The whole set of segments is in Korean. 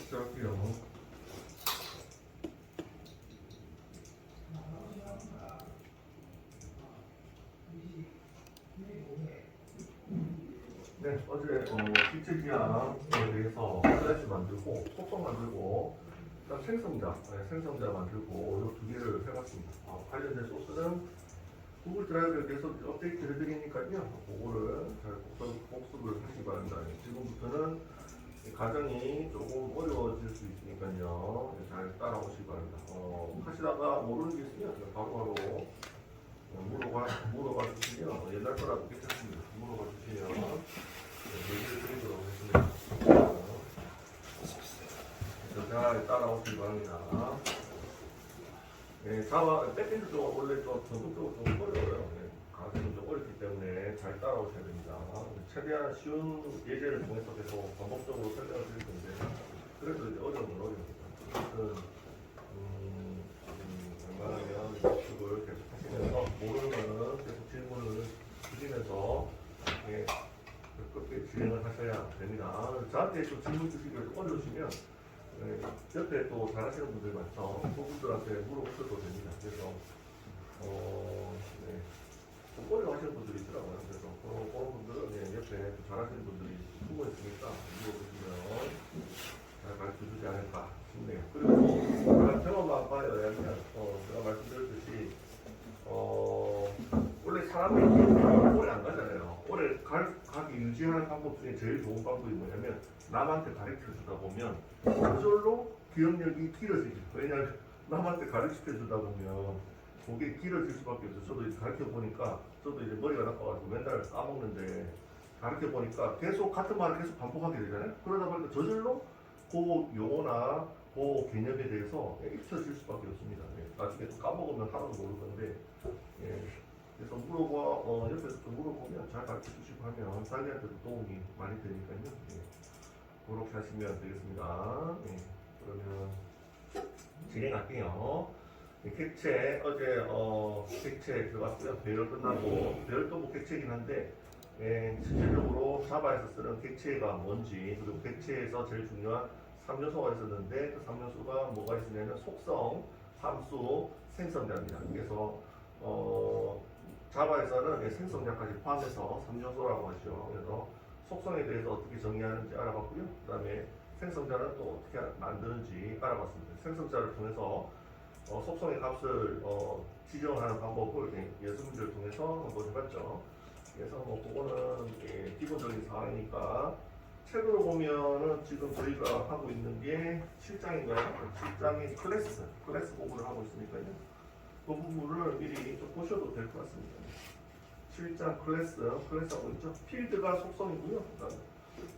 시작할게요. 네, 어제 기체기항에 대해서 클래스 만들고 속성 만들고 그다음 생성자, 생성자 만들고 이 두 개를 해봤습니다. 관련된 소스는 구글 드라이브에 계속 업데이트 해드리니까요. 그거를 잘 복습을 하시기 바랍니다. 지금부터는 과정이 조금 어려워질 수 있으니까요. 잘 따라오시기 바랍니다. 하시다가 모르는 게 있으면 바로바로 물어봐 주시면 옛날 거라도 괜찮습니다. 물어봐 주시면 얘기를 드리도록 하겠습니다. 잘 따라오시기 바랍니다. 자와 백엔드도 원래 좀 전국적으로 좀 어려워요. 가격이 좀 어렵기 때문에 잘 따라오셔야 됩니다. 최대한 쉬운 예제를 통해서 계속 반복적으로 설명을 드릴 건데 그래도 이제 어려운 건 어려웁니다. 웬만하면 유튜브를 계속 하시면서 모르는 거는 계속 질문을 주시면서 끝까지 진행을 하셔야 됩니다. 저한테 또 질문 주시기가 어려우시면 옆에 또 잘하시는 분들 많죠. 그분들한테 물어보셔도 됩니다. 그래서 좀 어려워하시는 분들이 있더라고요. 그래서 그런 분들은 옆에 또 잘하시는 분들이 숨어 있으니까 물어보시면 잘 가르쳐주지 않을까 싶네요. 그리고 다른 경험만 봐야면 제가 말씀드렸듯이 원래 사람이 오래 안 가잖아요. 오래 가기 유지하는 방법 중에 제일 좋은 방법이 뭐냐면 남한테 가르쳐 주다 보면 저절로 기억력이 길어지죠. 왜냐하면 남한테 가르쳐 주다 보면 그게 길어질 수밖에 없어요. 저도 이제 가르쳐 보니까 저도 이제 머리가 나빠가지고 맨날 까먹는데 가르쳐 보니까 계속 같은 말을 계속 반복하게 되잖아요. 그러다 보니까 저절로 그 용어나 그 개념에 대해서 익혀질 수밖에 없습니다. 나중에 또 까먹으면 하나도 모를 건데 그래서 옆에서 좀 물어보면 잘 가르쳐 주시고 하면 자기한테도 도움이 많이 되니까요. 그렇게 하시면 되겠습니다. 그러면 진행할게요. 객체 어제 객체 들어갔고요. 배열 끝나고 배열도 뭐 객체이긴 한데 실질적으로 자바에서 쓰는 객체가 뭔지 그리고 객체에서 제일 중요한 3요소가 있었는데 그 3요소가 뭐가 있으냐면 속성, 함수, 생성자입니다. 그래서 자바에서는 생성자까지 포함해서 3요소라고 하죠. 그래서 속성에 대해서 어떻게 정의하는지 알아봤고요. 그 다음에 생성자는 또 어떻게 만드는지 알아봤습니다. 생성자를 통해서 속성의 값을 지정하는 방법을 예수 문제를 통해서 한번 해봤죠. 그래서 뭐 그거는 기본적인 사항이니까 책으로 보면은 지금 저희가 하고 있는 게 7장인가요? 7장이 클래스 공부를 하고 있으니까요. 그 부분을 미리 좀 보셔도 될 것 같습니다. 7장 클래스 하고 있죠. 필드가 속성이고요. 그다음에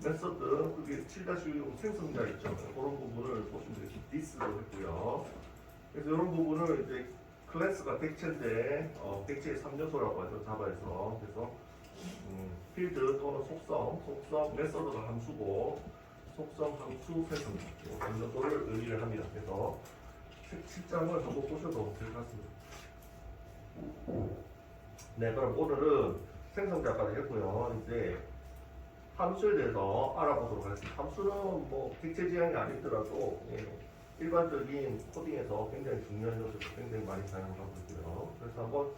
메서드 그게 7-6 생성자 있죠. 그런 부분을 보시면 되겠습니다. 디스로 했고요. 그래서 이런 부분을 이제 클래스가 객체인데 객체의 3요소라고 하죠. 자바에서. 그래서 필드 또는 속성, 메서드가 함수고 속성, 함수, 생성자 3요소를 의미를 합니다. 그래서 7장을 한번 보셔도 될 것 같습니다. 네, 그럼 오늘은 생성자까지 했고요. 이제 함수에 대해서 알아보도록 하겠습니다. 함수는 뭐 객체 지향이 아니더라도 일반적인 코딩에서 굉장히 중요한 요소로 굉장히 많이 사용하고 있고요. 그래서 한번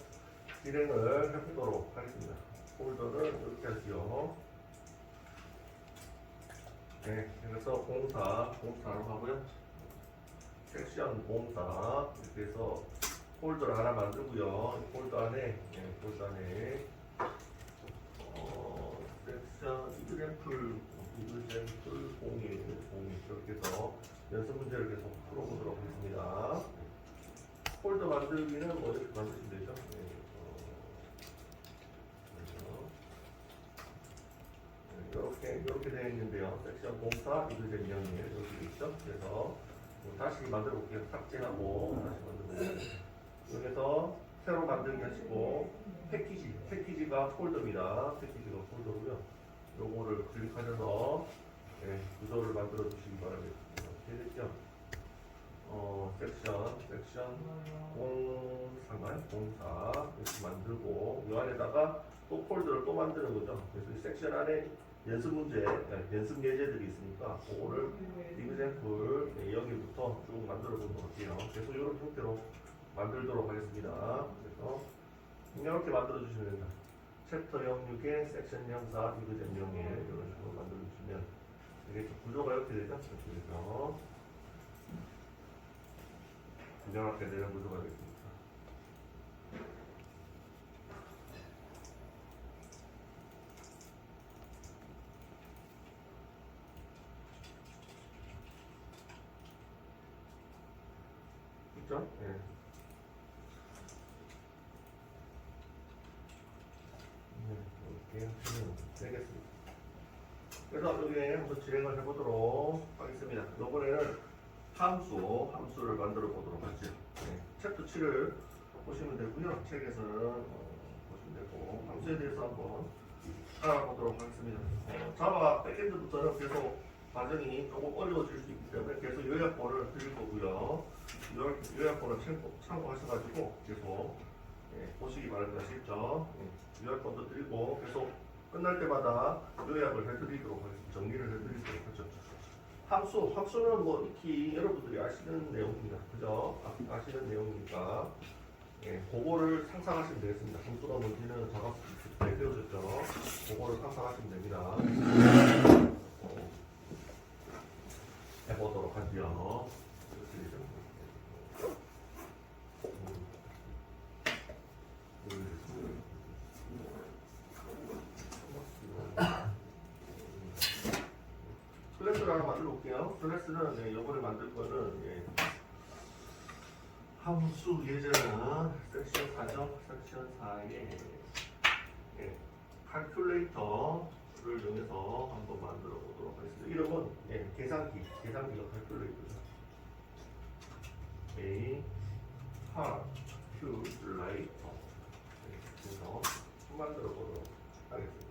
진행을 해보도록 하겠습니다. 폴더를 이렇게 하시죠. 네, 그래서 공사로 하고요. 섹션 공사 이렇게 해서 폴더를 하나 만들고요. 폴더 안에 섹션 이그젠플 01 이렇게 해서 연습 문제를 계속 풀어보도록 하겠습니다. 폴더 만들기는 이렇게 만드시면 되죠. 이렇게 되어 있는데요. 섹션 공사 이그젠 01 이렇게 있죠. 그래서 다시 만들어 볼게요. 삭제하고 다시 만들고 여기서 새로 만들기 하시고 패키지가 폴더입니다. 패키지가 폴더고요. 요거를 클릭하셔서 구조를 만들어 주시기 바라겠습니다. 이렇게 됐죠? 섹션 공사 이렇게 만들고 이 안에다가 또 폴더를 또 만드는 거죠. 그래서 이 섹션 안에 연습 문제, 연습 예제들이 있으니까 그거를 example 1부터 쭉 만들어 보도록 할게요. 계속 이런 형태로 만들도록 하겠습니다. 그래서 이렇게 만들어 주시면 됩니다. 챕터 06에 섹션 04, 디비전 01 이런 식으로 만들어 주시면 이게 구조가 이렇게 되죠. 이렇게 돼서 이렇게 되는 구조가 되겠습니다. 그렇죠? 예. 이렇게 하시면 되겠습니다. 그래서 여기 한번 진행을 해보도록 하겠습니다. 이번에는 함수를 만들어 보도록 하죠. 네. 챕터 7을 보시면 되고요. 책에서는 보시면 되고 함수에 대해서 한번 알아보도록 하겠습니다. 자바 백엔드부터는 계속 과정이 조금 어려워질 수 있기 때문에 계속 요약본을 드릴 거고요. 요약본을 참고하셔가지고 계속 보시기 바랍니다. 아시겠죠? 요약본도 드리고 계속 끝날 때마다 요약을 해드리도록 하겠습니다. 정리를 해드리도록 하죠. 함수는 뭐 익히 여러분들이 아시는 내용입니다. 그죠? 아시는 내용이니까 그거를 상상하시면 되겠습니다. 함수가 뭔지는 자바스크립트 때 배우셨죠? 그거를 상상하시면 됩니다. 해보도록 하죠. 클래스를 하나 만들어 볼게요. 클래스는 이번에 만들 거는 함수 예제는 섹션 4죠. 섹션 4에 칼큘레이터를 이용해서 한번 만들어 보도록 하겠습니다. 이름은 계산기가 칼큘레이터죠. 칼큘레이터. 그래서 만들어 보도록 하겠습니다.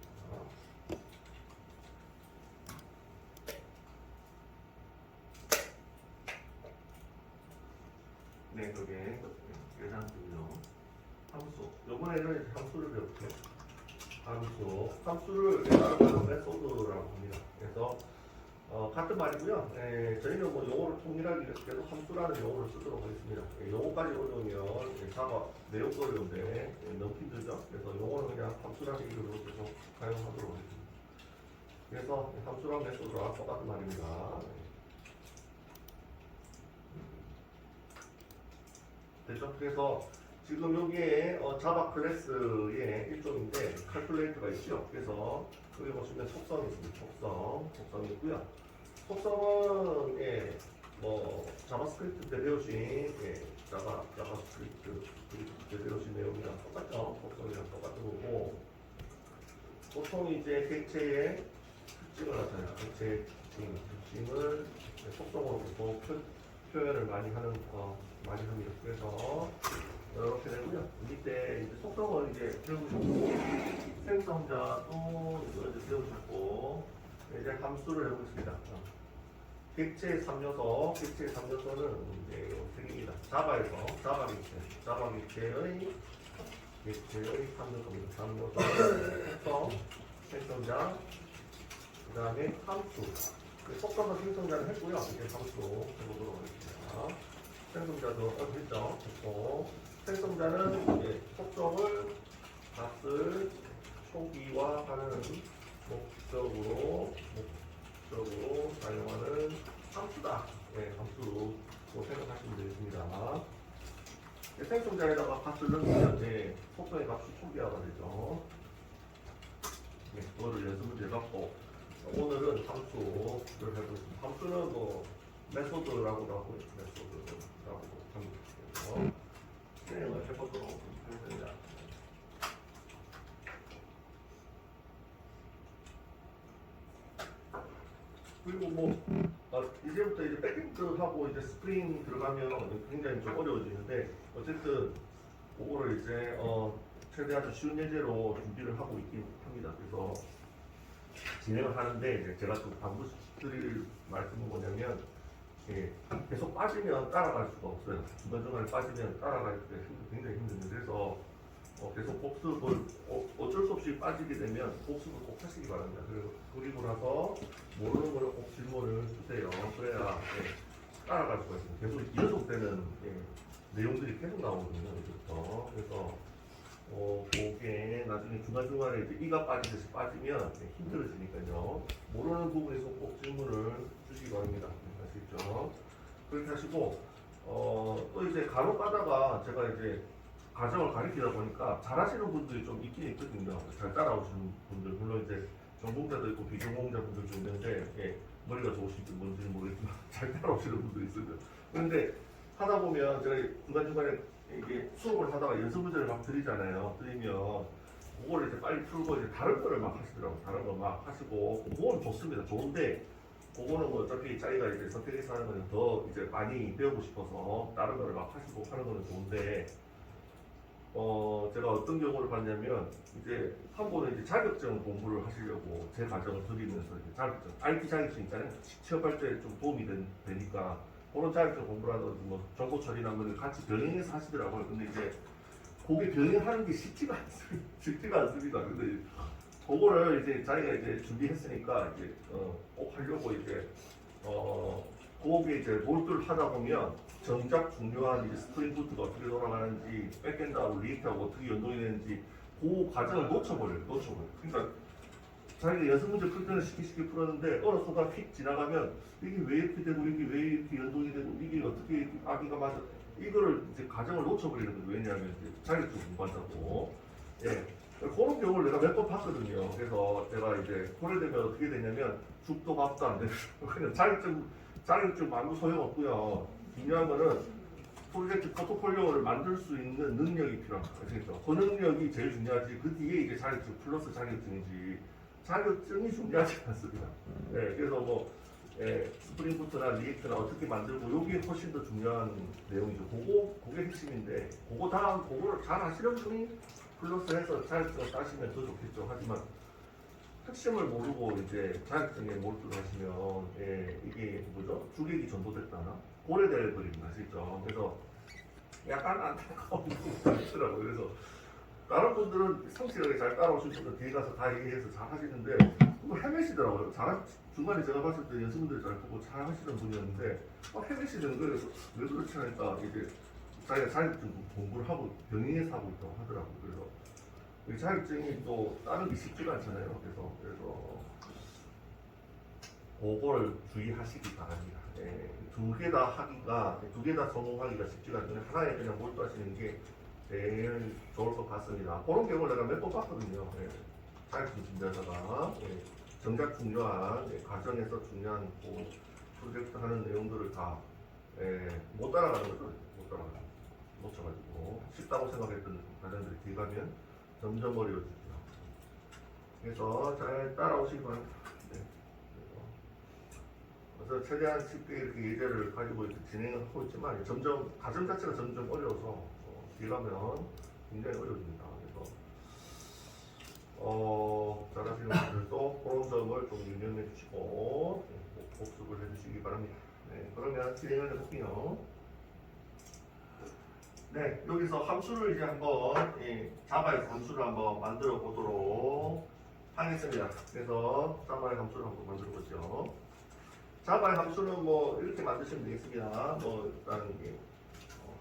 네, 그게 계산기죠. 함수. 이번에는 함수를 배울게요. 함수를 나누는 메소드라고 합니다. 그래서 같은 말이고요. 저희는 뭐 용어를 통일하기 위해서 계속 함수라는 용어를 쓰도록 하겠습니다. 용어까지 어려우면 자바 내용도 어려운데 너무 힘들죠. 그래서 용어는 그냥 함수라는 이름으로 계속 사용하도록 하겠습니다. 그래서 함수랑 메소드랑 똑같은 말입니다. 됐죠? 그래서 지금 여기에 자바 클래스의 일종인데 칼큘레이터가 있죠. 그래서 여기 보시면 속성이 있습니다. 속성이 있고요. 속성은 뭐 자바스크립트 때 배우신 자바스크립트 때 배우신 내용이랑 똑같죠. 속성이랑 똑같은 거고 보통 이제 객체의 특징을 나타내요. 객체의 특징을 속성으로 보통 표현을 많이 합니다. 그래서 이렇게 되고요. 밑에 이제 속성을 이제 배우셨고 생성자도 이제 배우셨고 이제 함수를 해보겠습니다. 객체 3요소는 이제 색입니다. 자바 객체의 3요소입니다. 3요소 생성자 그 다음에 함수 속성과 생성자를 했고요. 이제 함수 해보도록 하겠습니다. 생성자도 했죠. 생성자는 속성을 값을 초기화하는 목적으로 사용하는 함수다. 함수로 생각하시면 되겠습니다. 생성자에다가 값을 넣으면 속성의 값이 초기화가 되죠. 그거를 연습 문제 해갖고 오늘은 함수를 해보겠습니다. 함수는 뭐 메소드라고 하고요. 메소드라고 합니다. 진행을 해보도록 하겠습니다. 그리고 뭐 이제부터 이제 백엔드하고 이제 스프링 들어가면 굉장히 좀 어려워지는데 어쨌든 그거를 이제 최대한 쉬운 예제로 준비를 하고 있긴 합니다. 그래서 진행을 하는데 이제 제가 좀 반복드릴 말씀은 뭐냐면 계속 빠지면 따라갈 수가 없어요. 중간중간에 빠지면 따라갈 때 굉장히 힘듭니다. 그래서 계속 복습을 어쩔 수 없이 빠지게 되면 복습을 꼭 하시기 바랍니다. 그리고 나서 모르는 거를 꼭 질문을 주세요. 그래야 따라갈 수가 있습니다. 계속 연속되는 내용들이 계속 나오거든요. 여기부터. 그래서 그게 나중에 중간중간에 이제 이가 빠지듯이 빠지면 힘들어지니까요. 모르는 부분에서 꼭 질문을 주시기 바랍니다. 아시겠죠? 그렇게 하시고 또 이제 간혹 가다가 제가 이제 과정을 가리키다 보니까 잘하시는 분들이 좀 있긴 있거든요. 잘 따라오시는 분들, 물론 이제 전공자도 있고 비전공자분들도 있는데 머리가 좋으신지 뭔지는 모르겠지만 잘 따라오시는 분들이 있어요. 그런데 하다 보면 제가 중간중간에 이게 수업을 하다가 연습 문제를 막 드리잖아요. 드리면 그거를 이제 빨리 풀고 이제 다른 거를 막 하시더라고요. 다른 거 막 하시고 그건 좋습니다. 좋은데 그거는 뭐 어차피 자기가 이제 선택해서 하는 거는 더 이제 많이 배우고 싶어서 다른 거를 막 하시고 하는 거는 좋은데 제가 어떤 경우를 봤냐면 이제 한 번은 이제 자격증 공부를 하시려고 제 과정을 드리면서 이제 자격증 IT 자격증 있잖아요. 취업할 때 좀 도움이 되니까 그런 자격증 공부를 하든지 뭐 정보 처리나 뭐 같이 병행해서 하시더라고요. 근데 이제 그게 병행하는 게 쉽지가 않습니다. 쉽지가 않습니다. 근데 그거를 이제 자기가 이제 준비했으니까 이제 꼭 하려고 이제 그게 이제 몰두를 하다 보면 정작 중요한 이제 스프링 부트가 어떻게 돌아가는지 백엔드하고 리액트하고 어떻게 연동이 되는지 그 과정을 놓쳐버려요. 그러니까 자기가 연습 문제 풀 때는 쉽게 풀었는데 어느 순간 휙 지나가면 이게 왜 이렇게 되고 이게 왜 이렇게 연동이 되고 이게 어떻게 아기가 맞아 이거를 이제 과정을 놓쳐버리는 거예요. 왜냐하면 이제 자격증 공부한다고. 그런 경우를 내가 몇 번 봤거든요. 그래서 제가 이제 그럴 때면 어떻게 되냐면 죽도 밥도 안 되고 그냥 자격증 아무 소용없고요. 중요한 거는 프로젝트 포트폴리오를 만들 수 있는 능력이 필요합니다. 그렇죠? 그 능력이 제일 중요하지. 그 뒤에 이제 자격증 플러스 자격증이지. 자격증이 중요하지 않습니다. 그래서 뭐 스프링부트나 리액트나 어떻게 만들고 이게 훨씬 더 중요한 내용이죠. 그게 핵심인데 그거를 잘 하시는 분이 플러스해서 자격증을 따시면 더 좋겠죠. 하지만 핵심을 모르고 이제 자격증에 몰두를 하시면 이게 뭐죠? 주객이 전도됐다나 고려될 버립니다. 아시죠? 그래서 약간 안타까운 부분이 있더라고요. 그래서 다른 분들은 성실하게 잘 따라오신 분들 뒤에 가서 다 얘기해서 잘 하시는데 헤매시더라고요. 중간에 제가 봤을 때 연습분들 잘 보고 잘 하시는 분이었는데 헤매시는 거예요. 왜 그렇지 하니까 이제 자기가 자격증 공부를 하고 병행해서 하고 있다고 하더라고요. 그래서 이 자격증이 또 다른 게 쉽지가 않잖아요. 그래서 그걸 주의하시기 바랍니다. 두 개 다 성공하기가 쉽지가 않는데 하나에 그냥 몰두하시는 게 제일 좋을 것 같습니다. 그런 경우를 내가 몇 번 봤거든요. 자격증 준비하다가 정작 중요한 과정에서 중요한 프로젝트 하는 내용들을 다 못 따라가는 거죠. 못 따라가는 거. 놓쳐가지고 쉽다고 생각했던 과정들이 뒤에 가면 점점 어려워지죠. 그래서 잘 따라오시기 바랍니다. 그래서 최대한 쉽게 이렇게 예제를 가지고 이렇게 진행을 하고 있지만 점점 과정 자체가 점점 어려워서 뒤에 가면 굉장히 어려워집니다. 그래서 잘하시는 분들도 그런 점을 좀 유념해 주시고 복습을 해주시기 바랍니다. 그러면 진행을 해볼게요. 여기서 함수를 이제 한번 자바의 함수를 한번 만들어 보도록 하겠습니다. 그래서 자바의 함수를 한번 만들어 보죠. 자바의 함수는 뭐 이렇게 만드시면 되겠습니다. 뭐 일단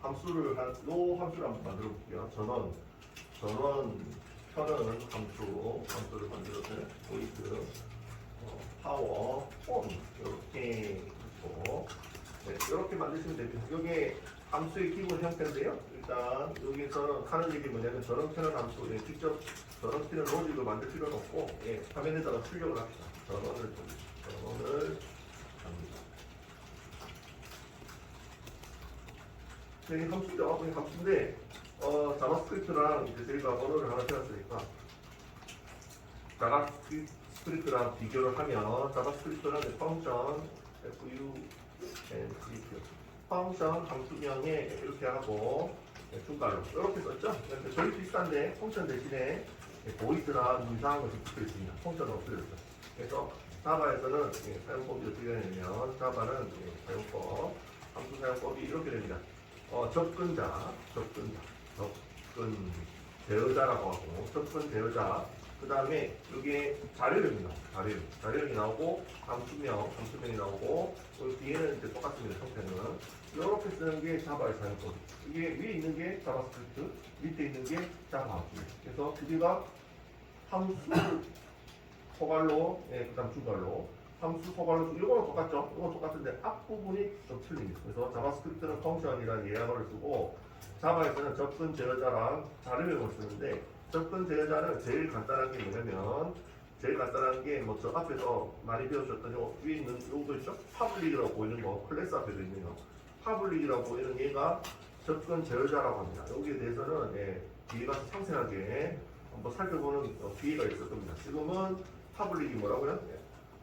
함수를 한번 만들어 볼게요. 전원 펴는 함수를 만들어서 보이드 파워 폰 이렇게 있고 이렇게 만드시면 됩니다. 여기 함수의 기본 형태인데요. 일단 여기서 하는 일이 뭐냐면 전원 켜는 함수 직접 전원 켜는 로직을 만들 필요는 없고 화면에다가 출력을 합시다. 전원을 합니다. 이 함수죠. 이 함수인데 자바스크립트랑 이제 저희가 언어를 하나 배웠으니까 자바스크립트랑 비교를 하면 자바스크립트는 펑션 펑션 함수명에 이렇게 하고 중괄호 이렇게 썼죠? 저희 비슷한데 펑션 대신에 보이드나 이상한 것이 붙어 있습니다. 펑션은 없어졌어요. 그래서 자바에서는 사용법이 어떻게 되냐면 자바는 사용법 함수 사용법이 이렇게 됩니다. 접근 대여자라고 하고 접근 대여자 그 다음에 여기에 자료형이 나와요. 자료형이 나오고 함수명이 나오고 여기 뒤에는 이제 똑같습니다. 형태는 이렇게 쓰는 게 자바의 사용법. 이게 위에 있는 게 자바스크립트, 밑에 있는 게 자바. 그래서 두 개가 함수 소괄로, 예, 그다음 주괄로, 함수 소괄로, 이거는 똑같죠? 이건 똑같은데 앞부분이 좀 틀립니다. 그래서 자바스크립트는 펑션이라는 예약어를 쓰고 자바에서는 접근 제어자랑 자료형을 쓰는데 접근 제어자는 제일 간단한 게 뭐냐면 제일 간단한 게 뭐 저 앞에서 많이 배우셨던 요 위에 있는 요거 있죠? 파블릭이라고 보이는 거 클래스 앞에도 있는 거 파블릭이라고 보이는 얘가 접근 제어자라고 합니다. 여기에 대해서는 예, 뒤에 가서 상세하게 한번 살펴보는 기회가 있을 겁니다. 지금은 파블릭이 뭐라고요? 예,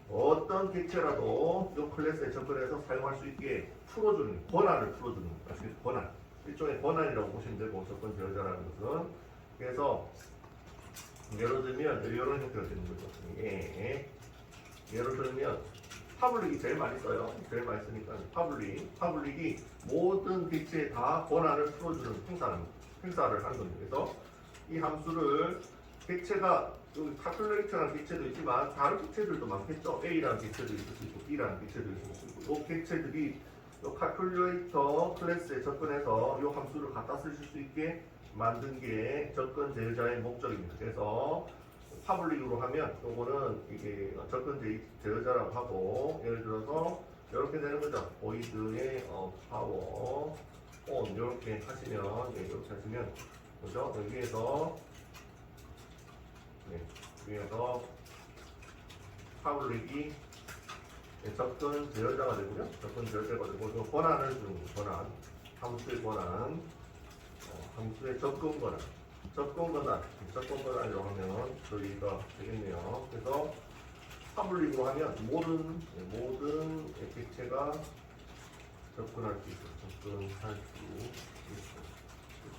어떤 객체라도 이 클래스에 접근해서 사용할 수 있게 풀어주는 권한을 풀어주는 아시겠죠? 권한 일종의 권한이라고 보시면 되고 접근 제어자라는 것은 그래서 예를 들면 이런 형태가 되는 거죠. 예. 예를 들면 파블릭이 제일 많이 써요. 제일 많이 쓰니까 파블릭이 모든 객체에 다 권한을 풀어주는 행사를 하는 겁니다. 그래서 이 함수를 객체가 여기 calculator라는 객체도 있지만 다른 객체들도 많겠죠. A라는 객체도 있을 수 있고 B라는 객체도 있을 수 있고 이 객체들이 이 calculator 클래스에 접근해서 이 함수를 갖다 쓰실 수 있게 만든 게 접근 제어자의 목적입니다. 그래서 파블릭으로 하면 요거는 이게 접근 제어자라고 하고 예를 들어서 이렇게 되는 거죠. 보이드의 파워 온 이렇게 하시면 이렇게 하시면 그죠? 여기에서 위에서 파블릭이 접근 제어자가 되고요. 접근 제어자가 되고 권한을 주는 거예요. 권한 함수의 권한 함수의 접근 권한이라고 하면 저희가 되겠네요. 그래서 파블릭으로 하면 모든 객체가 접근할 수 있어요. 접근할 수 있어요.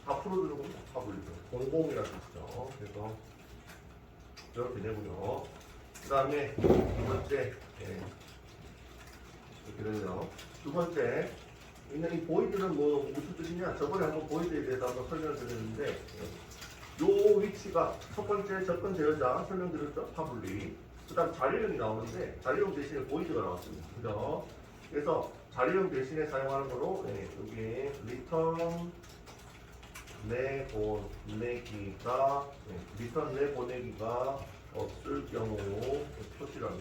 다 풀어주는 겁니다. 파블릭은 공공이라는 뜻이죠. 그래서 이렇게 되고요. 그 다음에 두 번째 이렇게 되네요. 두 번째 있는 이 보이드는 무슨 뜻이냐? 저번에 한번 보이드에 대해서 한번 설명을 드렸는데 요 위치가 첫 번째 접근 제어자 설명드렸죠? 파블릭. 그 다음 자료형이 나오는데 자료형 대신에 보이드가 나왔습니다. 그죠? 그래서 자료형 대신에 사용하는 거로 여기에 return 내보내기가 없을 경우 표시라는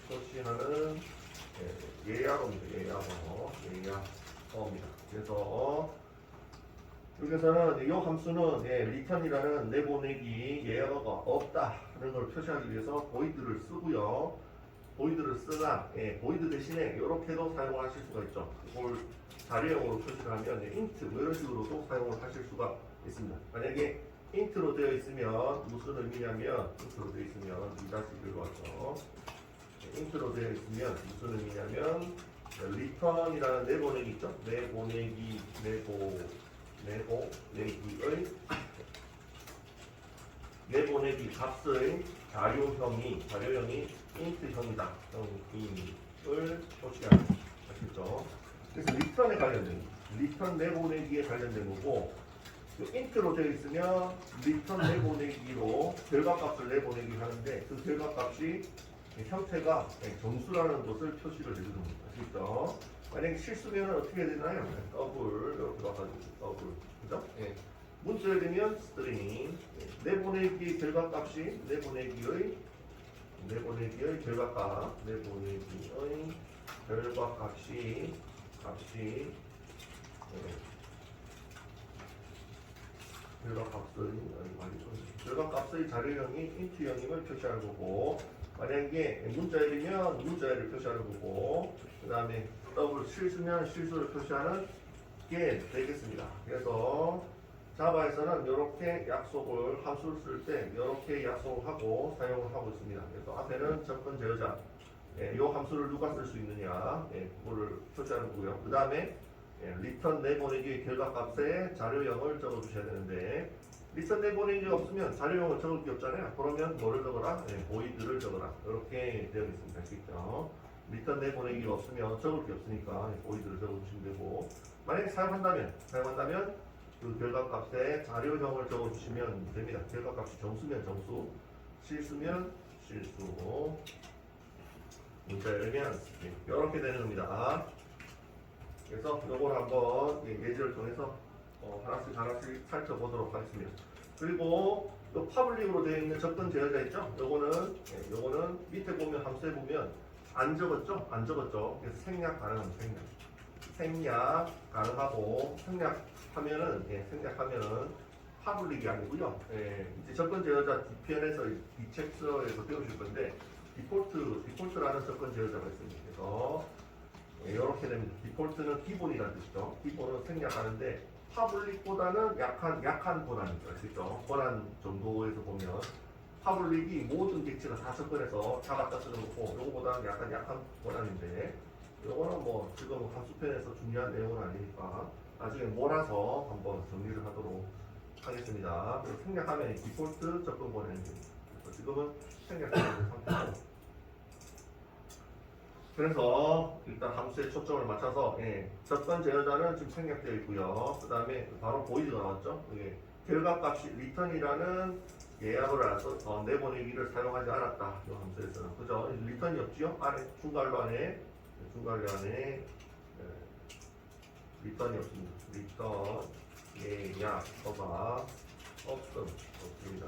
표시하는 예약어입니다. 예약어입니다. 그래서 여기서는 이 함수는 return이라는 내보내기 예약어가 없다는 걸 표시하기 위해서 보이드를 쓰고요. 보이드를 쓰나 보이드 대신에 이렇게도 사용하실 수가 있죠. 이걸 자료형으로 표시를 하면 int 이런 식으로도 사용을 하실 수가 있습니다. 만약에 int로 되어 있으면 무슨 의미냐면 int로 되어 있으면 이 다시 읽어왔죠. int로 되어 있으면 무슨 의미냐면 return이라는 내보내기 있죠. 내보내기 값의 자료형이 int형이다. 형을 표시하는 아시죠? 그래서 return에 관련된 return 내보내기에 관련된 거고 int로 되어 있으면 return 내보내기로 결과값을 내보내기 하는데 그 결과값이 형태가 점수라는 것을 표시를 해주는 겁니다. 아시죠? 만약에 실수면 어떻게 해야 되나요? 더블 이렇게 와가지고 더블 그죠? 문자에 되면 스트링 내보내기 결과값이 내보내기의 결과값 결과값의 자료형이 int형임을 표시하는 거고 만약에 문자에 되면 문자를 표시하는 거고 그 다음에 더블 실수면 실수를 표시하는 게 되겠습니다. 그래서 자바에서는 이렇게 약속을 함수를 쓸 때 이렇게 약속을 하고 사용을 하고 있습니다. 그래서 앞에는 접근 제어자 이 함수를 누가 쓸 수 있느냐 그거를 표시하는 거고요. 그 다음에 return 내보내기 결과값에 자료형을 적어 주셔야 되는데 return 내보내기가 없으면 자료형을 적을 게 없잖아요. 그러면 뭐를 적어라? void를 적어라. 이렇게 되어 있습니다. 아시겠죠? return 내보내기가 없으면 적을 게 없으니까 void를 적어 주시면 되고 만약에 사용한다면 그 결과값에 자료형을 적어주시면 됩니다. 결과값이 정수면 정수, 실수면 실수. 문자 열면 이렇게 되는 겁니다. 그래서 이걸 한번 예제를 통해서 하나씩 하나씩 살펴보도록 하겠습니다. 그리고 요 파블릭으로 되어 있는 접근 제어자 있죠? 요거는 밑에 보면 함수에 보면 안 적었죠? 안 적었죠? 그래서 생략 가능합니다. 생략 가능하고 생략하면은 생략하면은 파블릭이 아니고요. 이제 접근 제어자 뒤편에서 이 챕터에서 배우실 건데 디폴트라는 접근 제어자가 있습니다. 그래서 이렇게 됩니다. 디폴트는 기본이라는 뜻이죠. 기본은 생략하는데 파블릭보다는 약한 권한이죠. 아시죠? 권한 정도에서 보면 파블릭이 모든 객체가 다 접근해서 잡았다 쓰는 거고 요거보다는 약한 권한인데 요거는 뭐 지금 함수편에서 중요한 내용은 아니니까 나중에 몰아서 한번 정리를 하도록 하겠습니다. 그래서 생략하면 디폴트 접근 권한입니다. 지금은 생략하는 상태고 그래서 일단 함수에 초점을 맞춰서 접근 제어자는 지금 생략되어 있고요. 그 다음에 바로 보이드가 나왔죠. 이게 결과값이 리턴이라는 예약을 알아서 내보내기를 사용하지 않았다. 이 함수에서는 그죠? 리턴이 없지요? 안에 중괄호 안에 리턴이 없습니다. 리턴 예약서가 없습니다.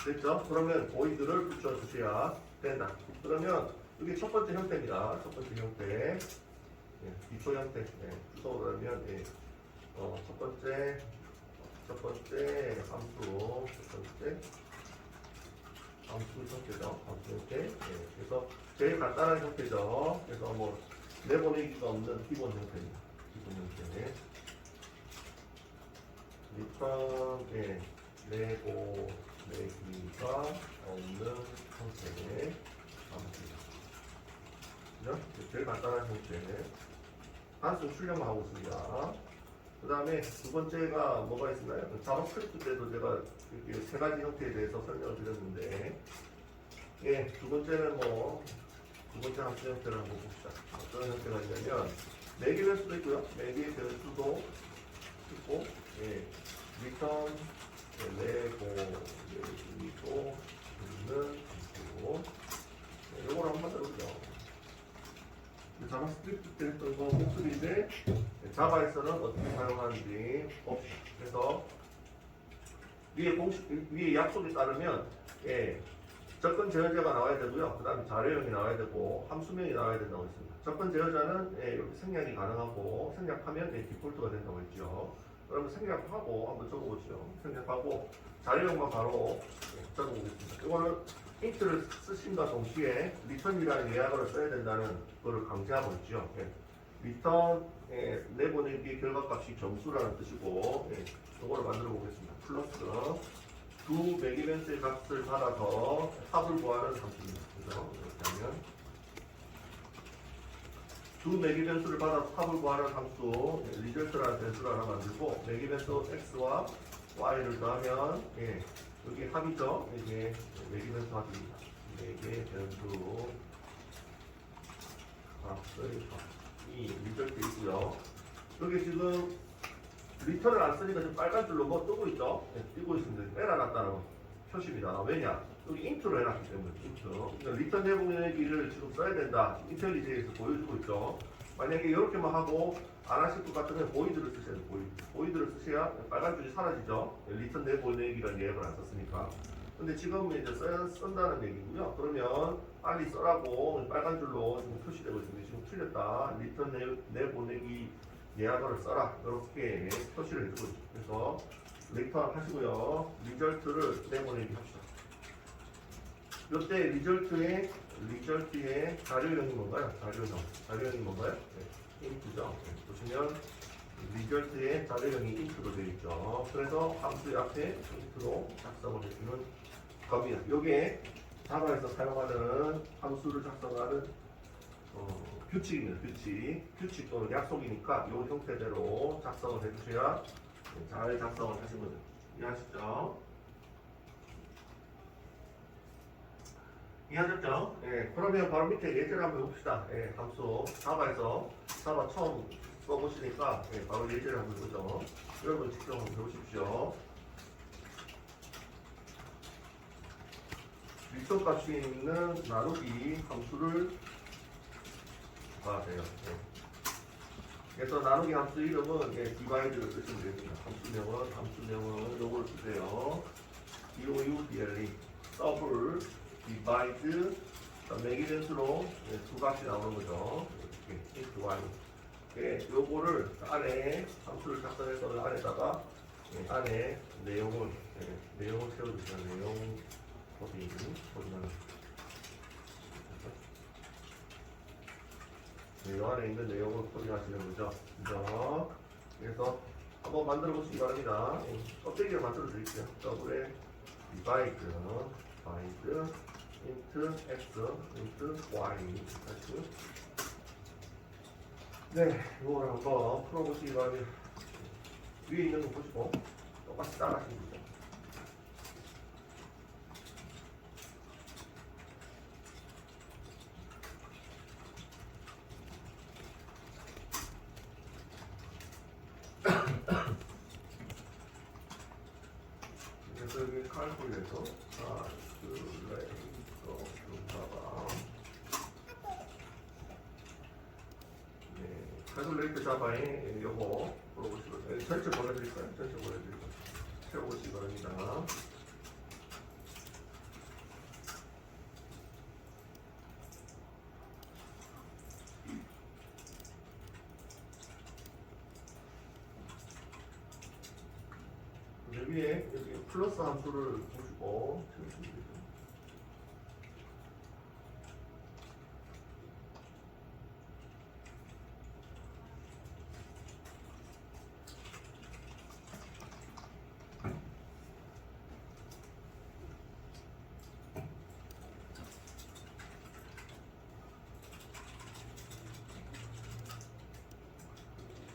됐죠? 그러면 보이드를 붙여주셔야 된다. 그러면 이게 첫 번째 형태입니다. 첫 번째 형태. 기초 형태. 주소로 하면 첫 번째 함수 형태죠. 함수 형태. 그래서 제일 간단한 형태죠. 그래서 뭐 내보내기가 없는 기본 형태입니다. 기본 형태. 리턴 내보내기가 없는 형태의 함수입니다. 그죠? 제일 간단한 형태. 단순 출력만 하고 있습니다. 그 다음에 두 번째가 뭐가 있나요? 자바스크립트 때도 제가 이렇게 세 가지 형태에 대해서 설명을 드렸는데, 두 번째는 두 번째 함수 형태를 한번 봅시다. 어떤 형태가 있냐면, 매개 변수도 있고요. 매개 변수도 있고, 리턴, 내보내기도 있는 함수. 이걸 한번 해보죠. 자바스크립트 때 했던 거 목소리인데 자바에서는 어떻게 사용하는지 봅시다. 그래서 위에 약속에 따르면 접근 제어자가 나와야 되고요. 그 다음에 자료형이 나와야 되고 함수명이 나와야 된다고 했습니다. 접근 제어자는 이렇게 생략이 가능하고 생략하면 디폴트가 된다고 했죠. 그러면 생략하고 한번 적어보죠. 생략하고 자료형만 바로 적어보겠습니다. 이거는 인트를 쓰신과 동시에 리턴이라는 예약어를 써야 된다는 것을 강조하고 있죠. 리턴 내보내기 결과값이 점수라는 뜻이고 이거를 만들어 보겠습니다. 플러스 두 매기변수의 값을 받아서 합을 구하는 함수입니다. 그죠? 이렇게 하면 두 매기변수를 받아서 합을 구하는 함수 리절트라는 변수를 하나 만들고 매기변수 x와 y를 더하면 여기 합이죠. 이게 매기변수 합입니다. 매기변수 값을 이 리절트 있고요. 여기 지금 리턴을 안 쓰니까 지금 빨간 줄로 뜨고 있죠. 뜨고 있습니다. 에러 났다는 표시입니다. 왜냐? 여기 인트로 해놨기 때문에 인트. 그러니까 리턴 내보내기를 지금 써야 된다. 인텔리제에서 보여주고 있죠. 만약에 이렇게만 하고 안 하실 것 같으면 보이드를 쓰셔야 돼요. 보이드를 쓰셔야 빨간 줄이 사라지죠. 리턴 내보내기라는 예약을 안 썼으니까. 근데 지금 이제 쓴다는 얘기고요. 그러면 빨리 써라고 빨간 줄로 지금 표시되고 있습니다. 지금 틀렸다. 리턴 내보내기 예약어를 써라. 이렇게 표시를 해주고 있습니다. 그래서 리턴 하시고요. 리절트를 내보내기 합시다. 이때 리절트의 자료형이 뭔가요? 자료형이 뭔가요? 인트죠. 보시면 리절트의 자료형이 인트로 되어 있죠. 그래서 함수 앞에 인트로 작성을 해주는 겁니다. 이게 자바에서 사용하는 함수를 작성하는 규칙입니다. 규칙 또는 약속이니까 이 형태대로 작성을 해주셔야 잘 작성을 하시면 이해하시죠? 이해하셨죠? 예, 그러면 바로 밑에 예제를 한번 해봅시다. 예, 함수 자바에서 자바 처음 써보시니까 예, 바로 예제를 한번 해보죠. 여러분 직접 한번 해보십시오. 밀도값이 있는 나누기 함수를 봐야 돼요. 예. 그래서 나누기 함수 이름은 예, 디바이드를 쓰시면 됩니다. 함수명은 요걸 쓰세요. DOU, 더블, 디바이드, 매기변수로 예, 두 값이 나오는 거죠. 이렇게, x, y. 예, 요거를 안에 함수를 작성해서 안에다가 예, 안에 내용을 채워주세요. 내용 이 안에 있는 내용을 코딩하시는 거죠. 그죠? 그래서 한번 만들어 보시기 바랍니다. 껍데기를 만들어 드릴게요. 더블에 디바이드, 인트 x, 인트 y. 네, 이거를 한번 풀어보시기 바랍니다. 위에 있는 거 보시고 똑같이 따라하시면 되죠. 그래서 여기 칼kul레이터, 칼kul레이터 자바에 요거 물어보시고 전체 보내드릴까요? 전체 보내드릴까요? 채워보시기 바랍니다. 위에 여기 플러스 함수를 보시고 채우시면 되죠.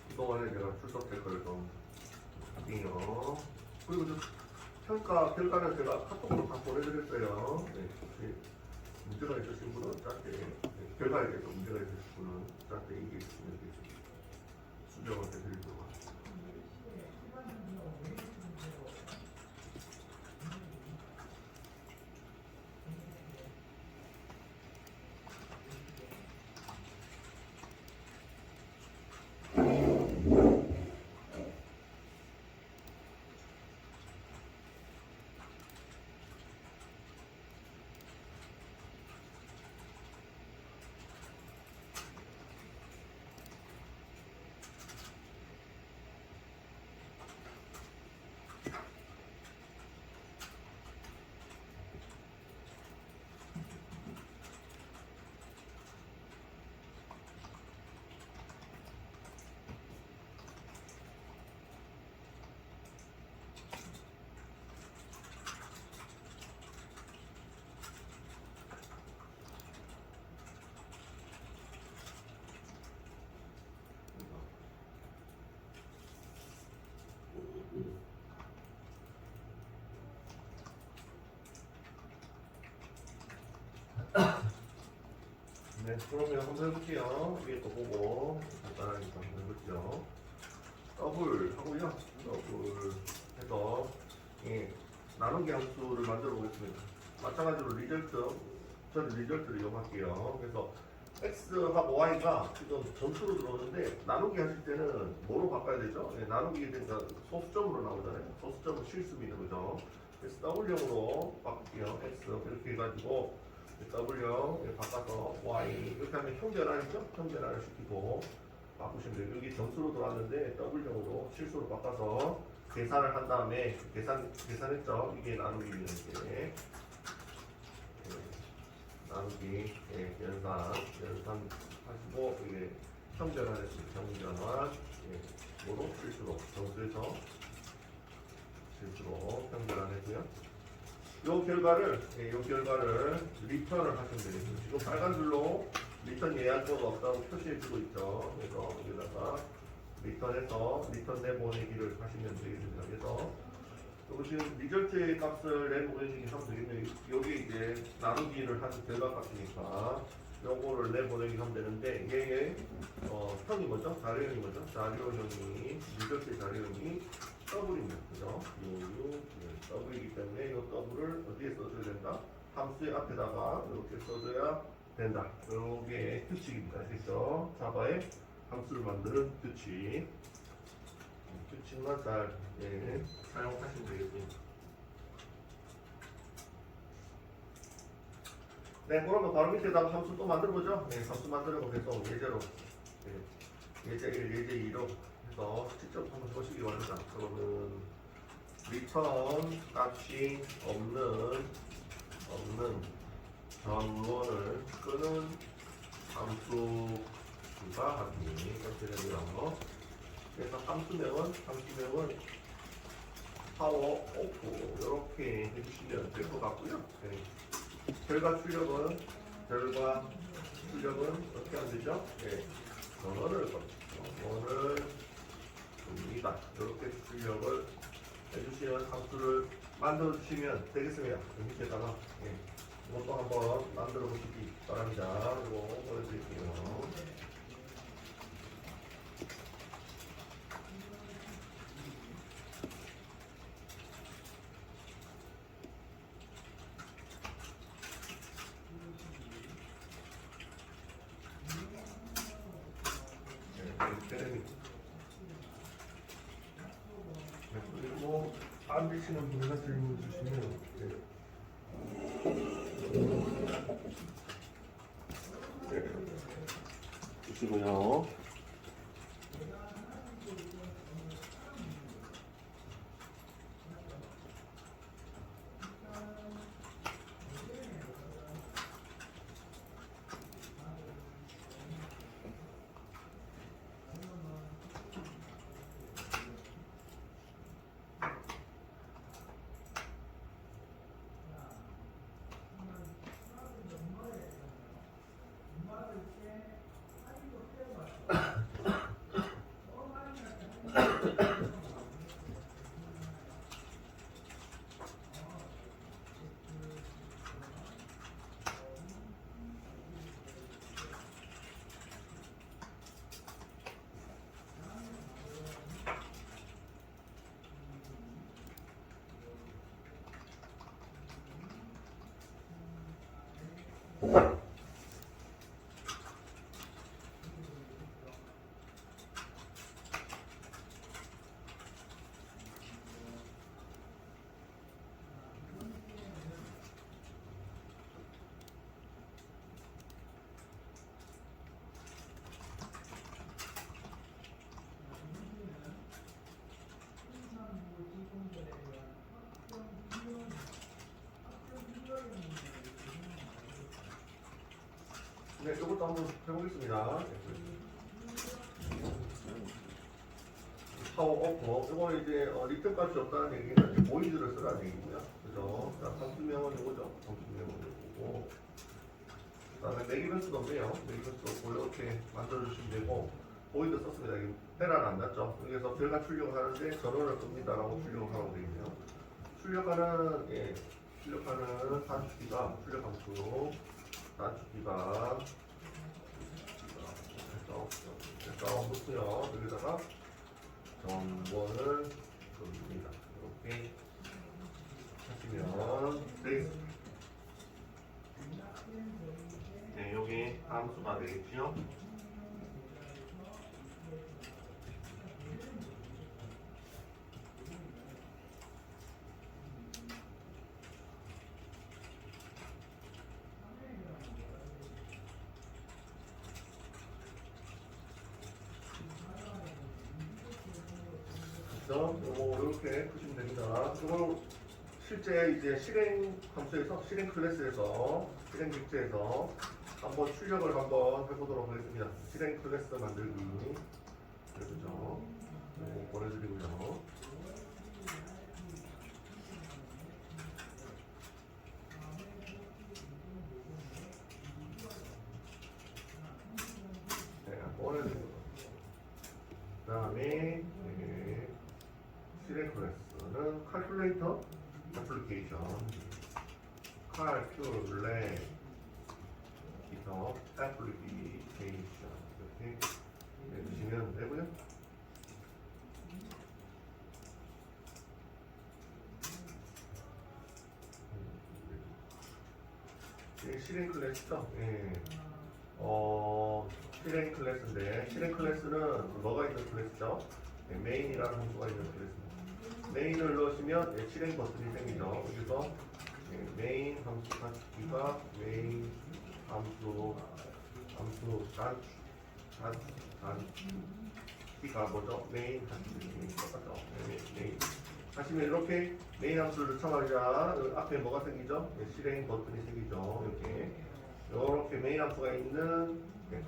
그동안에 제가 출석 댓글을 좀 할게요. 그리고 저 평가 결과는 제가 카톡으로 다 보내드렸어요. 네, 혹시 문제가 있으신 분은 짧게 결과에 대해서 문제가 있으신 분은 짧게 얘기해 주시면 수정을 해드리도록 하겠습니다. 네, 그러면 한번 해볼게요. 위에 거 보고 간단하게 한번 해볼게요. 더블 하고요. 더블 해서 예, 나누기 함수를 만들어 보겠습니다. 마찬가지로 저는 리절트를 이용할게요. 그래서 x하고 y가 지금 점수로 들어오는데 나누기 하실 때는 뭐로 바꿔야 되죠? 예, 나누기 되니까 소수점으로 나오잖아요. 소수점은 실수입니다. 그죠? 그래서 W형으로 바꿀게요. x 이렇게 해가지고 W 바꿔서 Y 이렇게 하면 형변환이죠? 형변환을 시키고 바꾸시면 돼요. 여기 점수로 들어왔는데 W형으로 실수로 바꿔서 계산을 한 다음에 계산했죠? 이게 나누기입니다. 이렇게 나누기 연산하시고 이게 형변환했습니다. 형변환 뭐로? 실수로 점수에서 실수로 형변환했고요. 요 결과를 리턴을 하시면 되겠습니다. 지금 빨간 줄로 리턴 예약자가 없다고 표시해주고 있죠. 그래서 여기다가 리턴해서 리턴 내보내기를 하시면 되겠습니다. 그래서 그리고 지금 리절트의 값을 내보내기 하면 되겠네요. 여기 이제 나누기를 한 결과 값이니까 요거를 내보내기 하면 되는데 얘의 형이 뭐죠? 자료형이 뭐죠? 자료형이 리절트의 자료형이 더블입니다. 그죠? 더블이기 때문에 이 더블을 어디에 써줘야 된다? 함수의 앞에다가 이렇게 써줘야 된다. 이게 규칙입니다. 그렇죠? 자바의 함수를 만드는 규칙. 규칙만 잘 사용하시면 되겠습니다. 네, 그러면 바로 밑에다가 함수 또 만들어보죠. 네, 함수 만들어서 계속 예제로 예제 1, 예제 2로 해서 직접 한번 보시기 바랍니다. 그러면 return 값이 없는 정원을 끄는 함수가 하기 이렇게 되고요. 그래서 함수명은 파워 오프 이렇게 해주시면 될 것 같고요. 네. 결과 출력은 어떻게 하면 되죠? 네. 전원을 줍니다. 이렇게 출력을 해주시면 함수를 만들어 주시면 되겠습니다. 밑에다가 이것도 한번 만들어 보시기 바랍니다. 이거 보여드릴게요. 그리고 안 되시는 분이가 질문 주시면 주시고요. 네, 이것도 한번 해보겠습니다. 파워 오프. 이거 이제 리턴 값이 없다는 얘기는 보이드를 쓰라는 얘기고요. 그죠? 자, 함수명은 이거죠. 함수명은 이거고. 그 다음에 매기변수도 없네요. 매기변수도 없고, 이렇게 만들어주시면 되고, 보이드 썼습니다. 여기 페라는 안 났죠. 여기서 결과 출력을 하는데 전원을 끕니다라고 출력을 하라고 되어 있네요. 출력하는 단축키가, 출력함수, 단축키가, 다음부터요. 여기다가 정원을 줍니다. 이렇게 하시면 되겠습니다. 네, 여기 함수가 되겠죠. 요거 이렇게 푸시면 됩니다. 이걸 실제 이제 실행 함수에서 실행 클래스에서 실행 객체에서 한번 출력을 한번 해보도록 하겠습니다. 실행 클래스 만들기 그렇죠. 보내드리고요. 네, 보내드리고요. 그다음에 실행 클래스는 칼큘레이터 calculate 기타 application 이렇게 해주시면 되고요. 실행 클래스죠? 예. 실행 클래스인데 실행 클래스는 뭐가 있는 클래스죠? 예, 메인이라는 함수가 있는 클래스입니다. 메인을 넣으시면 예, 실행 버튼이 생기죠. 여기서 예, 메인 함수 찾기가 메인 함수 단기가 뭐죠? 메인 단기 똑같죠? 메인 하시면 이렇게 메인 함수를 요청하자 앞에 뭐가 생기죠? 예, 실행 버튼이 생기죠. 이렇게 메인 함수가 있는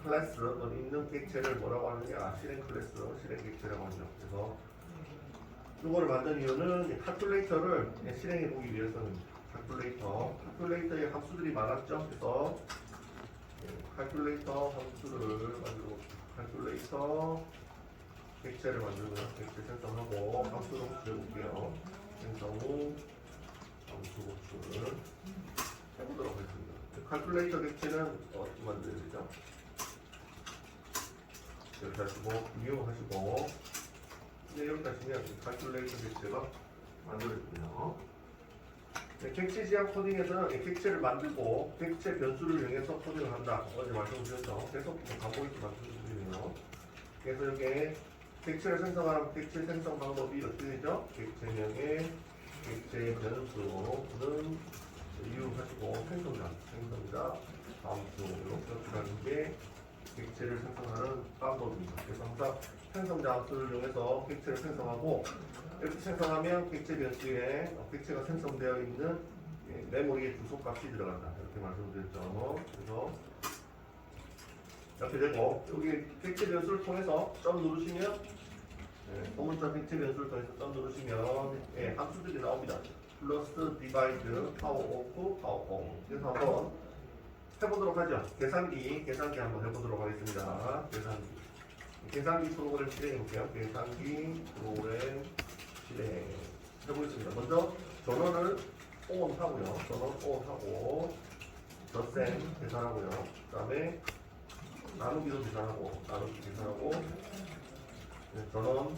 클래스 있는 객체를 뭐라고 하느냐? 실행 클래스, 실행 객체라고 하죠. 그래서 이거를 만든 이유는 calculator를 실행해 보기 위해서는 calculator의 함수들이 많았죠. 그래서 calculator 함수를 만들고 calculator 객체를 만들고 객체 생성하고 함수로 구해볼게요. 생성 후 함수 호출을 해보도록 하겠습니다. calculator 객체는 어떻게 만들어야 되죠? 이렇게 하시고 new 하시고 이렇게 하시면 calculator 객체가 만들어집니다. 객체 지향 코딩에서는 객체를 만들고 객체 변수를 이용해서 코딩을 한다. 어제 말씀드렸죠. 계속 반복해서 말씀드리네요. 그래서 여기에 객체를 생성하는 객체 생성 방법이 어떻게 되죠? 객체명의 객체 변수는 이용하시고 생성자 함수 이렇게 표현하는 게 객체를 생성하는 방법입니다. 그래서 항상 생성자 함수를 이용해서 객체를 생성하고 이렇게 생성하면 객체 변수에 객체가 생성되어 있는 메모리의 주소값이 들어간다. 이렇게 말씀드렸죠. 그래서 이렇게 되고 여기 객체 변수를 통해서 점 누르시면 소문점 객체 변수를 통해서 점 누르시면 함수들이 나옵니다. 플러스, 디바이드, 파워 오프, 파워 온. 그래서 한번 해보도록 하죠. 계산기 한번 해보도록 하겠습니다. 계산기 프로그램 실행해 볼게요. 계산기 프로그램 실행 해보겠습니다. 먼저 전원을 ON 하고요. 전원 ON 하고 덧셈 계산하고요. 그 다음에 나누기도 계산하고 전원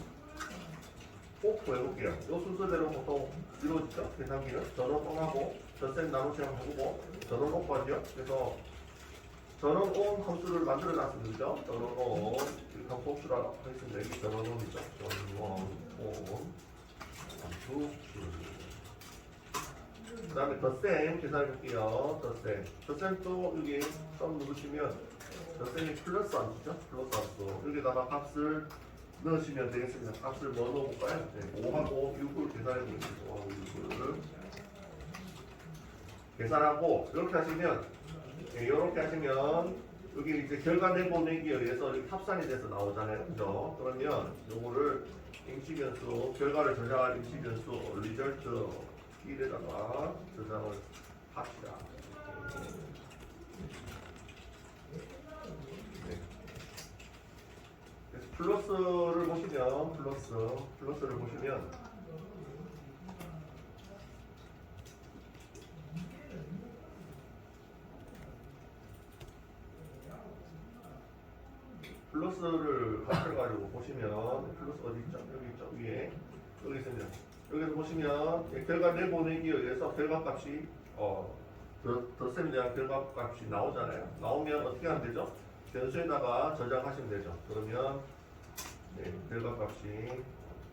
오프 해볼게요. 이 순서대로 보통 이루어지죠. 계산기는 전원 ON하고 덧셈 나누기 한번 해보고 전원 오프 하죠. 그래서 전원 ON 함수를 만들어 놨습니다. 전원 ON 함수 호출하라고 하겠습니다. 여기 전원 ON이죠. 전원 ON 함수 그 다음에 덧셈 계산해 볼게요. 덧셈 또 여기 점 누르시면 덧셈이 플러스 함수죠. 플러스 함수 여기다가 값을 넣으시면 되겠습니다. 값을 뭐 넣어볼까요? 5하고 6을 계산해 보겠습니다. 5하고 6을 계산하고 이렇게 하시면 여기 이제 결과 내보내기에 의해서 이렇게 합산이 돼서 나오잖아요. 그죠? 그러면 요거를 임시변수 결과를 저장할 임시변수 result 필에다가 저장을 합시다. 그래서 플러스를 보시면 플러스를 가셔가지고 보시면 플러스 어디 있죠? 여기 있죠? 위에 여기 있습니다. 여기서 보시면 결과 내보내기에 의해서 결과값이 덧셈에 대한 결과값이 나오잖아요. 나오면 어떻게 하면 되죠? 변수에다가 저장하시면 되죠. 그러면 결과값이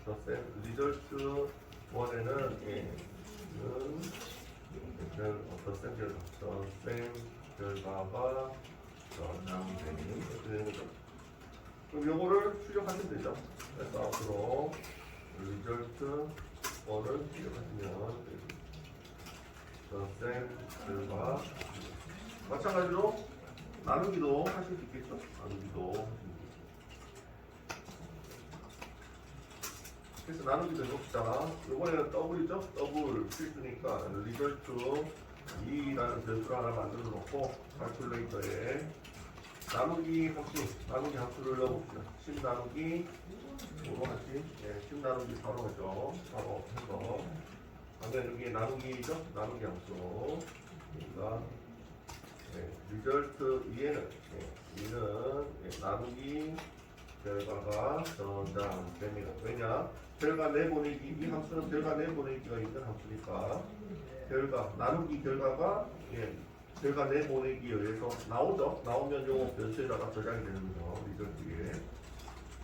덧셈 리절트 원에는 덧셈 결과가 저장되는 이렇게 되는 거죠. 그럼 요거를 출력하시면 되죠. 그래서 앞으로 리절트 원을 출력하시면 덧셈 결과 마찬가지로 나누기도 하실 수 있겠죠. 그래서 나누기도 해봅시다. 요번에는 더블이죠. 더블 필수니까 리절트 2라는 변수를 하나 만들어 놓고 칼큘레이터에 나누기 함수를 넣어봅시다. 10 나누기 뭐로 하지? 10 나누기 4로 하죠. 4로 해서 방금 여기 나누기죠? 나누기 함수 그러니까 리절트 위에는 이는 나누기 결과가 저장됩니다. 왜냐? 결과 내보내기 이 함수는 결과 내보내기가 있는 함수니까 결과 나누기 결과가 결과 내보내기에 의해서 나오죠. 나오면 요 변수에다가 저장이 되는 거죠. 리절트에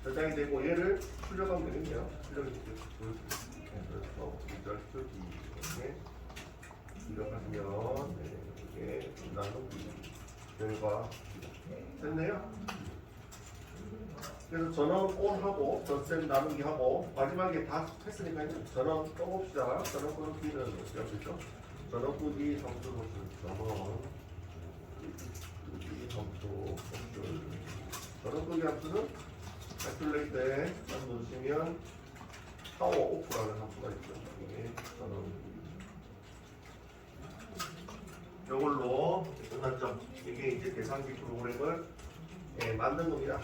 저장이 되고 얘를 출력하면 되겠네요. 출력이 그래서 리절트 이렇게 출력하시면 이게 나누기 결과 됐네요. 그래서 전원 on 하고 전셈 나누기 하고 마지막에 다 했으니까요. 전원 꺼봅시다. 전원 끄기는 어떻게 하겠죠? 전원 끄기 함수 전원 끄기 함수 전원 끄기 함수는 calculate에 누르시면 파워 오프라는 함수가 있죠. 이게 전원 이걸로 끝났죠. 이게 이제 계산기 프로그램을 만든 겁니다.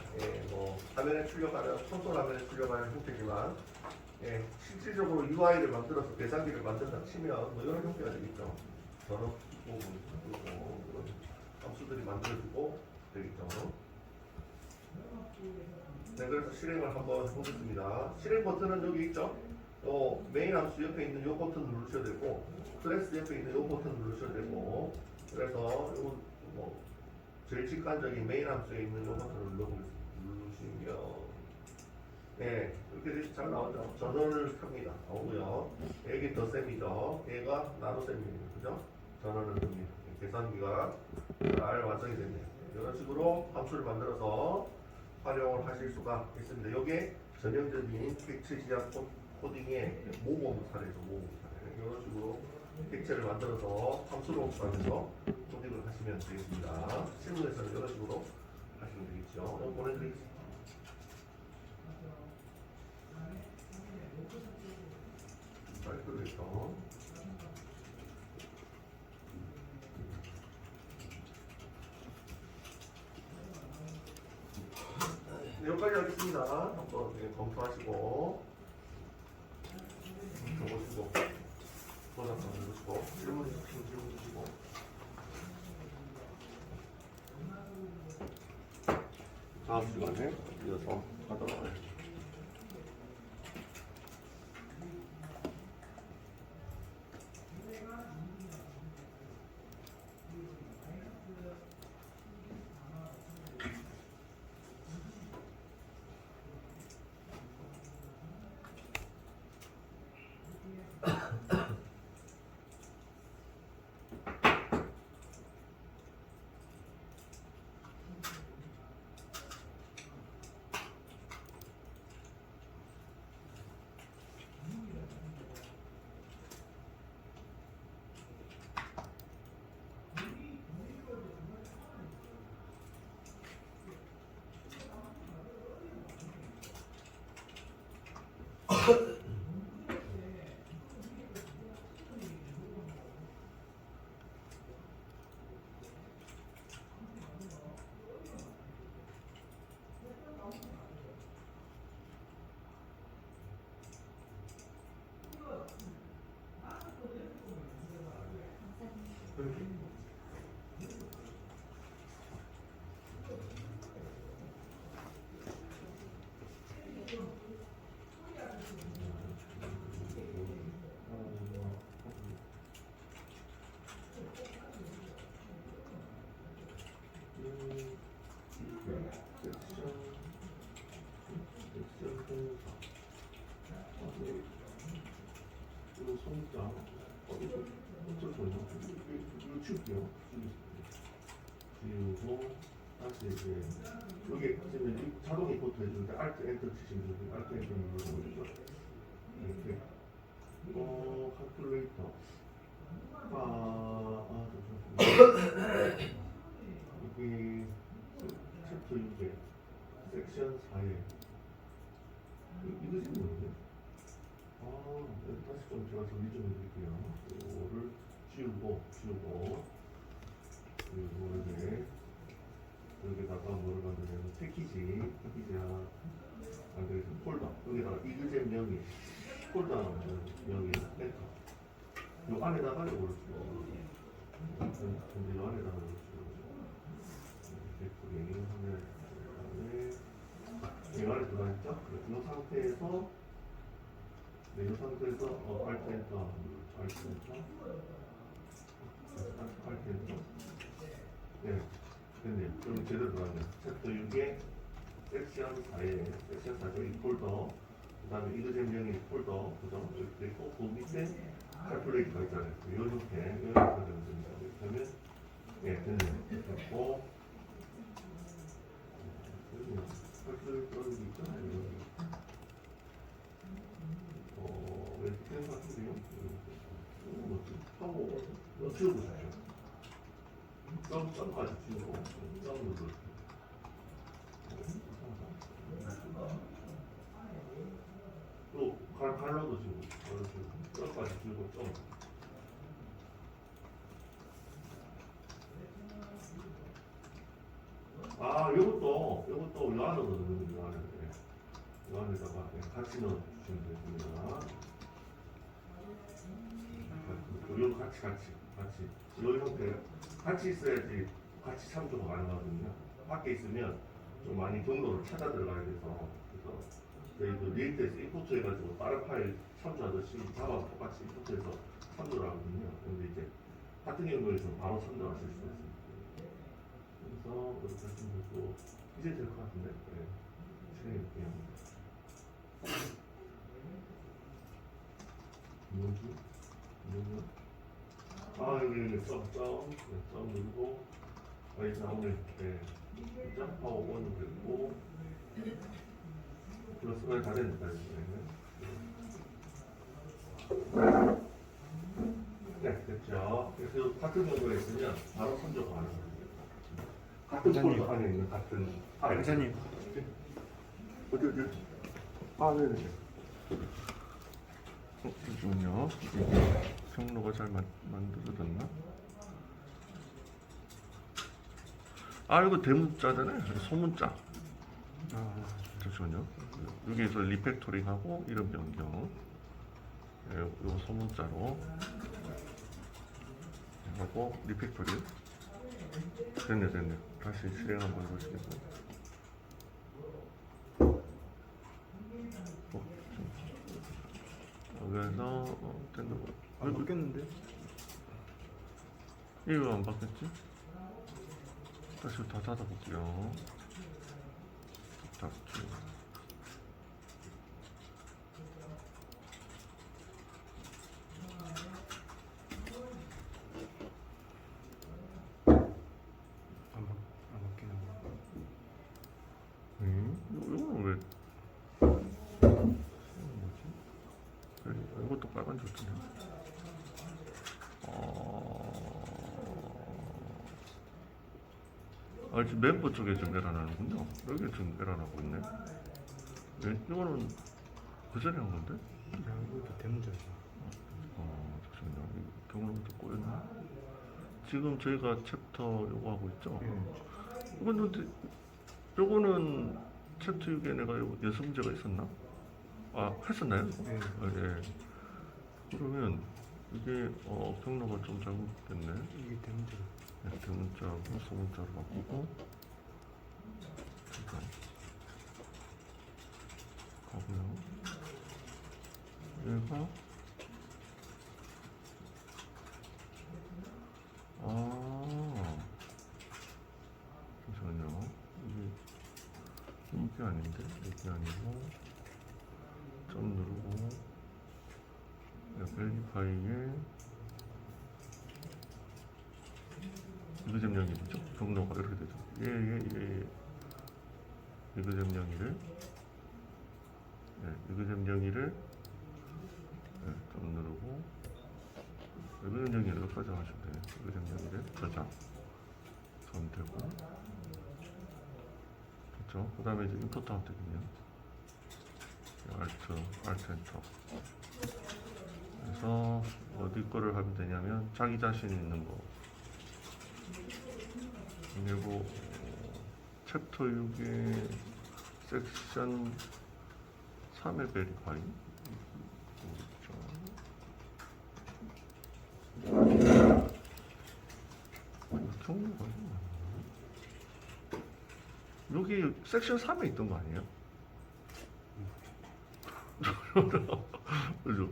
뭐 화면에 출력하는 콘솔 화면에 출력하는 형태지만 실질적으로 UI를 만들어서 계산기를 만든다 치면 뭐 이런 형태가 되겠죠. 전원 부분 함수들이 만들어지고 되겠죠. 네, 그래서 실행을 한번 해보겠습니다. 실행 버튼은 여기 있죠. 메인 함수 옆에 있는 이 버튼 누르셔야 되고 클래스 옆에 있는 이 버튼 누르셔야 되고 그래서 이거 뭐 제일 직관적인 메인 함수에 있는 이 버튼을 누르시면 이렇게 잘 나오죠. 전원을 켭니다. 나오고요. 여기 덧셈이죠. 얘가 나노셈입니다. 그죠? 전원을 씁니다. 계산기가 잘 완성이 됐네요. 이런 식으로 함수를 만들어서 활용을 하실 수가 있습니다. 이게 전형적인 객체 지향 코딩의 모범 사례죠. 모범 사례. 이런 식으로 객체를 만들어서 함수를 곱하면서 코딩을 하시면 되겠습니다. 실무에서는 이런 식으로 하시면 되겠죠. 보내드리겠습니다. 발표에서 여기까지 하겠습니다. 한번 검토하시고 적어주시고 도장 써주시고 질문 주시고 다음 시간에 이어서 하도록 하겠습니다. 손자 이거 치울게요. 지우고 다시 이제 여기 지금 자동 임포트 해주는데 Alt Enter 치시면 돼요. Alt Enter 눌러보시죠. 이렇게 calculator 잠시만요. 이게 챕터 6에 섹션 4에 이거 지금 뭐예요? 다시 좀 제가 정리 좀 해드릴게요. 이거를 지우고 그리고 이제 여기다가 뭐를 만드냐면 패키지야 만들겠습니다. 폴더 여기다가 이그잼 0이 폴더 0이 엔터 요 안에다가 이거를 근데 이 안에다가 이렇게 하면 이 안에 들어있죠? 이 상태에서 이 상태에서 알트 엔터 네, 됐네요. 그럼 제대로 들어가네요. 챕터 6에 섹션 4에 이 폴더, 그 다음에 이그잼령의 폴더, 그죠? 이렇게 있고, 그 밑에 칼큘레이터가 있잖아요. 이 형태, 이 형태가 되면 됩니다. 이렇게 하면, 예, 됐네요. 됐고, 칼큘레이터는 있잖아요. 웹펜 같은데요? 뭐지? 하고, 지워보십시오. 점까지 지우고, 점 누르. 또 갈라도 지우고, 점까지 지우고, 점. 아, 요것도 이 안으로 넣는 거, 이 안에다가 같이 넣어주시면 됩니다. 요 같이. 요 형태 같이 있어야지 같이 참조가 가능하거든요. 밖에 있으면 좀 많이 경로를 찾아 들어가야 돼서 그래서 저희도 리액트에서 임포트 해가지고 다른 파일 참조하듯이 자바 똑같이 임포트해서 참조를 하거든요. 근데 이제 같은 경우에는 바로 참조하실 수 있습니다. 그래서 이렇게 하시면 되고 이제 될 것 같은데 진행해볼게요. 뭐지? 아 여기 점 누르고 이제 오늘 점하고 원 됐고 플러스 다 됐다 네 됐죠. 그래서 같은 경우에 있으면 바로 선적 가능합니다. 같은 폴더 안에 있는 같은 강사님. 어디 네네네. 잠시만요. 경로가 잘 만들어졌나? 아 이거 대문자잖아요. 소문자. 잠시만요. 여기서 리팩토링하고 이름 변경. 이거 소문자로 하고 리팩토링. 됐네. 다시 실행 한번 해보시겠어요? 그래서 됐나 봐. 안 바뀌었는데? 이거 안 바뀌었지? 다시 다 닫아볼게요. 닫기. 안 바뀌나 봐. 이거는 왜? 뭐지? 이것도 빨간 좋던데. 지금 멤버 쪽에 좀 에러 나는군요. 여기 좀 에러 나고 있네. 이거는 그 전에 한 건데? 야, 이것도 대문자죠. 잠시만요. 경로부터 꼬였나? 지금 저희가 챕터 요거 하고 있죠? 이건 근데 요거는 챕터 6에 내가 연습 문제가 있었나? 했었나요? 네. 네. 그러면 이게 경로가 좀 잘못됐네. 이게 대문자. 네, 대문자하고 소문자로 바꾸고 잠깐 가고요. 얘가 잠시만요. 이게 아닌데 이게 아니고 점 누르고 벨리파이에 이거 점령이죠. 경로가 이렇게 되죠. 예. 이거 점령이를 이거 점령이를 점 누르고 이거 점령이를 여기까지 하시면 돼요. 이거 점령이를 저장 되고 그렇죠. 그 다음에 이제 임포트 하면 되겠네요. 알트 엔터. 그래서 어디 거를 하면 되냐면 자기 자신 있는 거. 그리고 챕터 6의 섹션 3의 베리파이. 여기 섹션 3에 있던 거 아니에요? 그죠?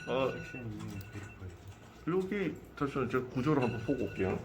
아, 섹션 2에 100%. 여기 잠시만 제가 구조를 한번 보고 올게요.